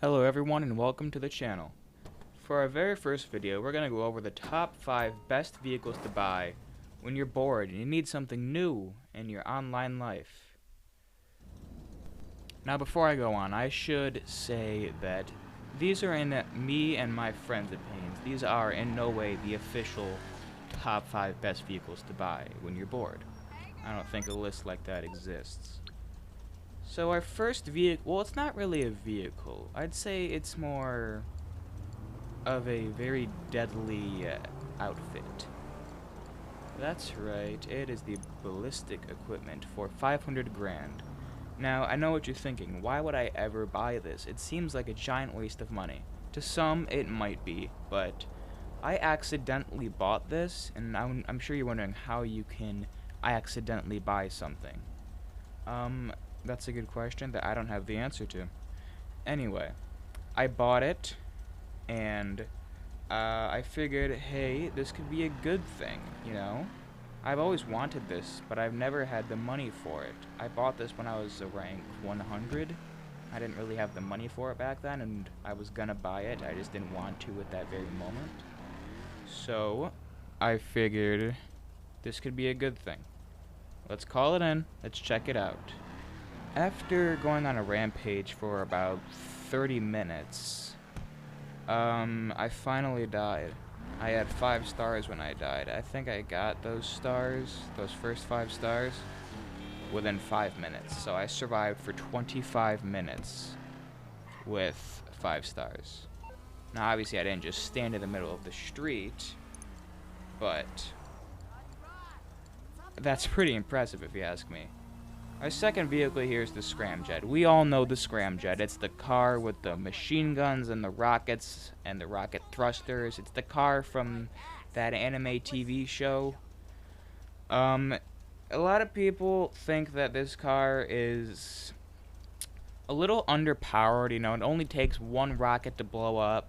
Hello everyone and welcome to the channel. For our very first video, we're going to go over the top 5 best vehicles to buy when you're bored and you need something new in your online life. Now before I go on, I should say that these are in me and my friends' opinions. These are in no way the official top 5 best vehicles to buy when you're bored. I don't think a list like that exists. So our first vehicle, well, it's not really a vehicle. I'd say it's more of a very deadly outfit. That's right, it is the ballistic equipment for 500 grand. Now, I know what you're thinking. Why would I ever buy this? It seems like a giant waste of money. To some, it might be, but I accidentally bought this, and I'm sure you're wondering how you can accidentally buy something. That's a good question that I don't have the answer to. Anyway, I bought it, and I figured, hey, this could be a good thing, you know? I've always wanted this, but I've never had the money for it. I bought this when I was a rank 100. I didn't really have the money for it back then, and I was gonna buy it. I just didn't want to at that very moment. So, I figured this could be a good thing. Let's call it in. Let's check it out. After going on a rampage for about 30 minutes, I finally died. I had 5 stars when I died. I think I got those stars, those first 5 stars, within 5 minutes. So I survived for 25 minutes with 5 stars. Now, obviously, I didn't just stand in the middle of the street, but that's pretty impressive if you ask me. Our second vehicle here is the Scramjet. We all know the Scramjet. It's the car with the machine guns and the rockets and the rocket thrusters. It's the car from that anime TV show. A lot of people think that this car is a little underpowered. You know, it only takes one rocket to blow up.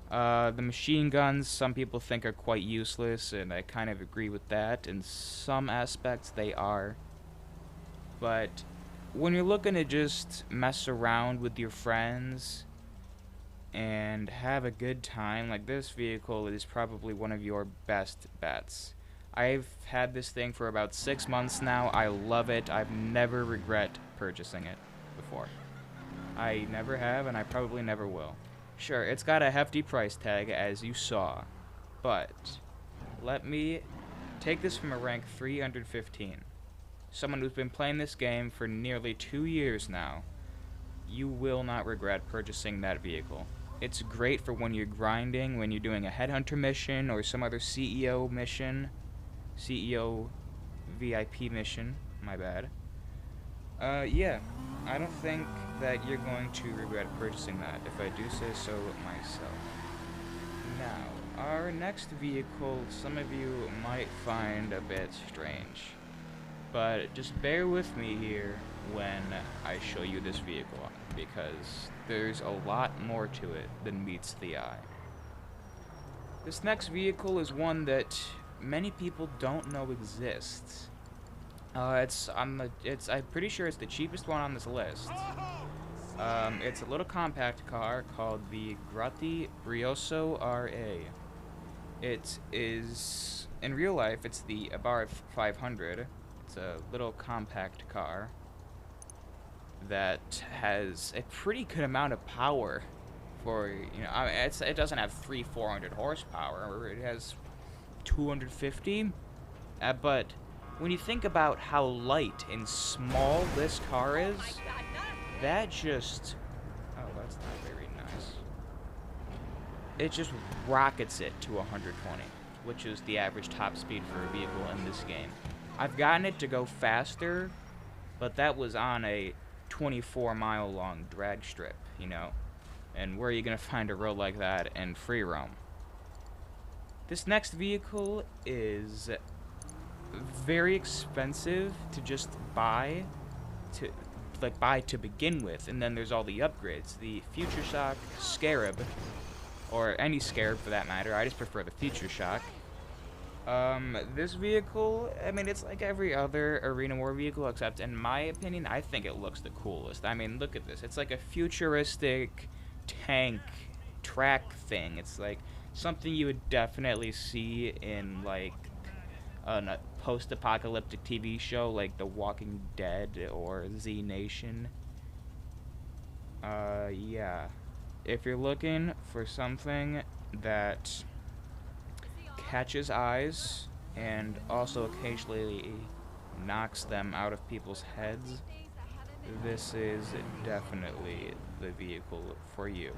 The machine guns, some people think are quite useless, and I kind of agree with that. In some aspects, they are. But when you're looking to just mess around with your friends and have a good time, like, this vehicle is probably one of your best bets. I've had this thing for about 6 months now. I love it. I've never regret purchasing it before. I never have, and I probably never will. Sure, it's got a hefty price tag, as you saw, but let me take this from a rank 315. Someone who's been playing this game for nearly 2 years now. You will not regret purchasing that vehicle. It's great for when you're grinding, when you're doing a headhunter mission or some other CEO mission. CEO VIP mission, my bad. Yeah, I don't think that you're going to regret purchasing that, if I do say so myself. Now, our next vehicle, some of you might find a bit strange. But just bear with me here when I show you this vehicle, because there's a lot more to it than meets the eye. This next vehicle is one that many people don't know exists. I'm pretty sure it's the cheapest one on this list. It's a little compact car called the Grotti Brioso RA. It is, in real life, it's the Abarth 500. It's a little compact car that has a pretty good amount of power for, you know, I mean, it doesn't have 400 horsepower. It has 250. But when you think about how light and small this car is, that just, oh, that's not very nice. It just rockets it to 120, which is the average top speed for a vehicle in this game. I've gotten it to go faster, but that was on a 24-mile long drag strip, you know. And where are you going to find a road like that in free roam? This next vehicle is very expensive to just buy to begin with, and then there's all the upgrades. The Future Shock Scarab, or any Scarab for that matter. I just prefer the Future Shock. This vehicle, I mean, it's like every other Arena War vehicle, except in my opinion, I think it looks the coolest. I mean, look at this. It's like a futuristic tank track thing. It's like something you would definitely see in like a post-apocalyptic TV show like The Walking Dead or Z Nation. Yeah. If you're looking for something that catches eyes and also occasionally knocks them out of people's heads, this is definitely the vehicle for you.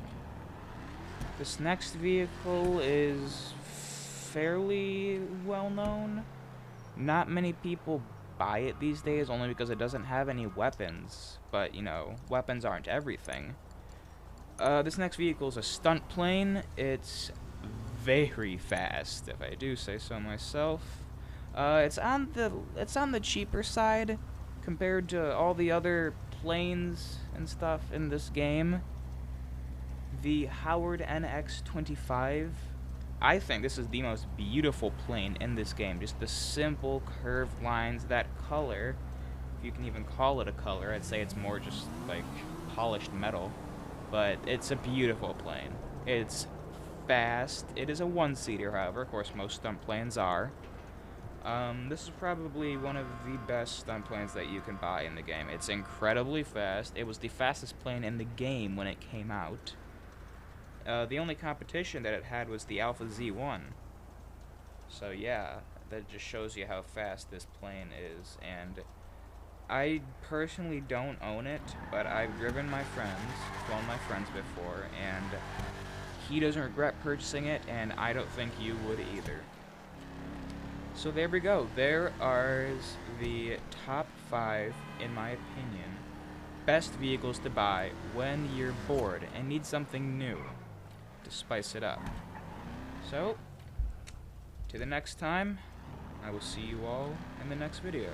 This next vehicle is fairly well known. Not many people buy it these days only because it doesn't have any weapons, but you know, weapons aren't everything. This next vehicle is a stunt plane. It's very fast, if I do say so myself. It's on the cheaper side compared to all the other planes and stuff in this game. The Howard NX-25. I think this is the most beautiful plane in this game. Just the simple curved lines, that color, if you can even call it a color. I'd say it's more just like polished metal. But it's a beautiful plane. It's fast. It is a one-seater, however. Of course, most stunt planes are. This is probably one of the best stunt planes that you can buy in the game. It's incredibly fast. It was the fastest plane in the game when it came out. The only competition that it had was the Alpha Z1. So yeah, that just shows you how fast this plane is. And I personally don't own it, but I've driven my friends, flown my friends before, and he doesn't regret purchasing it, and I don't think you would either. So there we go. There are the top 5, in my opinion, best vehicles to buy when you're bored and need something new to spice it up. So, till the next time, I will see you all in the next video.